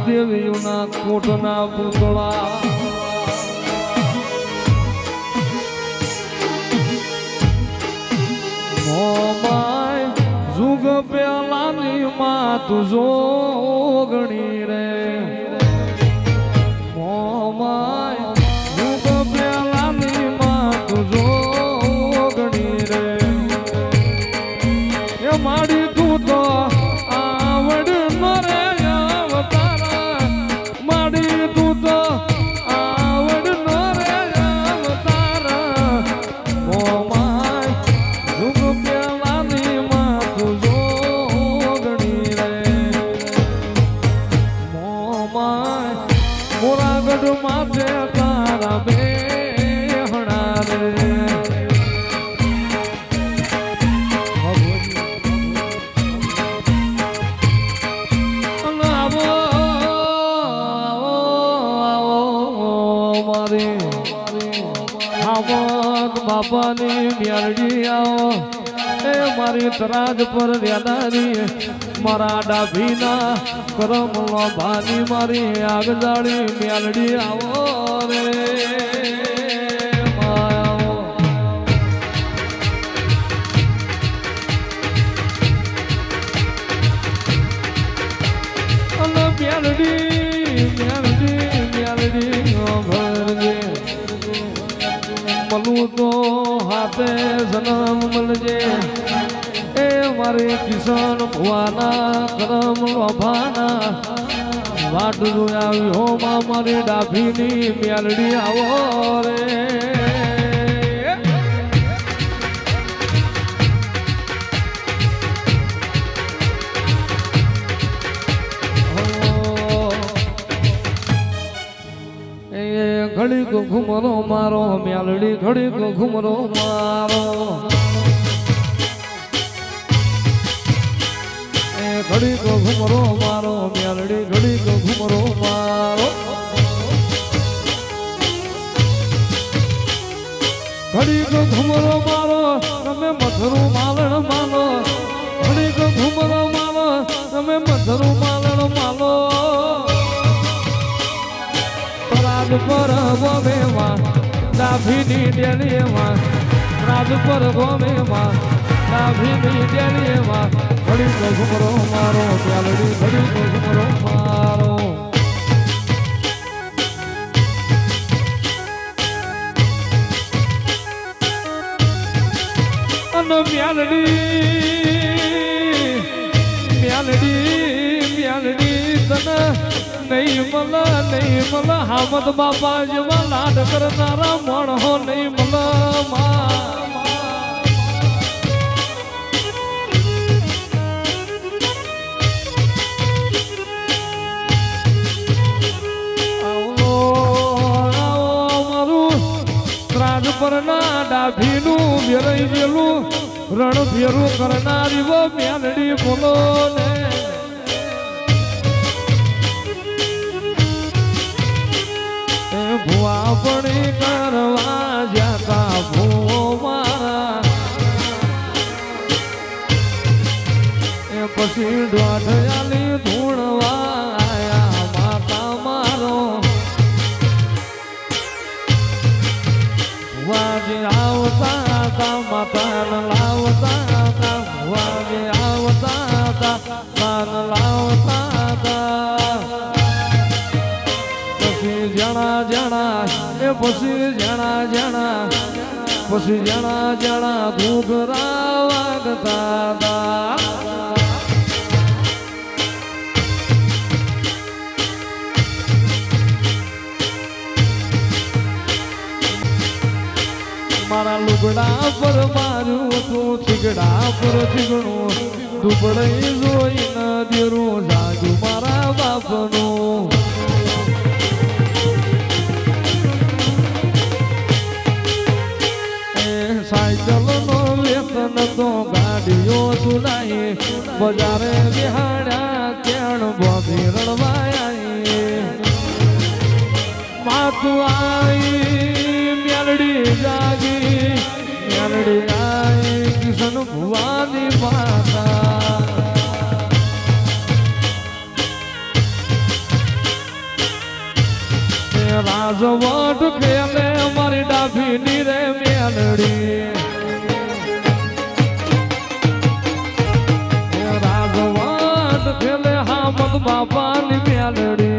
દેવીઓના કોટના પૂતળા મોમાય જુગ પેલાની માં તુજો ગણી રે મોમાય જુગ પેલાની માં તુજો ગણી રે એ માડી તું તો આવડ ન રે અવતારા માડી તું તો આવડ ન રે અવતારા મોમાય જુગ પેલાની માં તુજો ગણી રે મોમાય મોરાગઢ માથે તારા બેહણા રે બાપાની મ્યાલડી આવો એ મારી તરાજ પર રેનારી મારા ડાભીના કરમ લોભાની મારી આગજાળી મ્યાલડી આવો રે માયાઓ અને મ્યાલડી મ્યાલડી મ્યાલડી ભરજે મલું તો હાથે જન્મ મળજે એ મારી કિશન ભુવાના કરમ લોભાના વાટ જોયા હો માં મારી ડાભીની મ્યાલડી આવો રે ઘડીક ઘુમરો મારો મ્યાલડી ઘડીક ઘુમરો મારો એ ઘડીક ઘુમરો મારો મ્યાલડી ઘડીક ઘુમરો મારો ઘડીક ઘુમરો મારો તમે મધરું માલણ માલો ઘડીક ઘુમરો મારો તમે મધરું માલણ માલો રાજ પર ગોમેમાં ડાભીની ડેલીમાં રાજ પર ગોમેમાં ડાભીની ડેલીમાં ઘડીક ઘુમરો મારો મ્યાલડી ઘડીક ઘુમરો મારો અને મ્યાલડી તને નહીં મલ હામદ બાપા જેવા લાડ કરનારા મણો નહીં મલ મારું ત્રાજ પર ના ડાભીનું વેરાઈ ગયેલું રણ ભેરું કરનારી વો મ્યાલડી બોલો ને ભુવા પડી કરવા જતા ભૂવો મારા એ પછી દોઢયાલી ધૂણવા આયા માતા મારો ભુવાજી આવતા હતા માતાને લાવતા હતા ભુવાજી આવતા હતા માતાને લાવતા હતા જણા જણા એ પછી જણા ઘૂઘરા વાગતા હતા મારા લુગડા પર મારું તું ચીગડા પર ચીગણું દુબળઈ જોઈ ન દેરું જાજુ મારા બાપનું સાયકલ નો વેતન તો ગાડીઓ સુનાઈ બજારે વિહાડ્યા કેણ બોધી રણવાઈ માતું આઈ મ્યાલડી જાગી મ્યાલડી આઈ કિશન ભુવાની માતા રાજવટ ખેલે મારી ડાભીની રે મેલડી રાજવટ ખેલે હામદ બાપાની મેલડી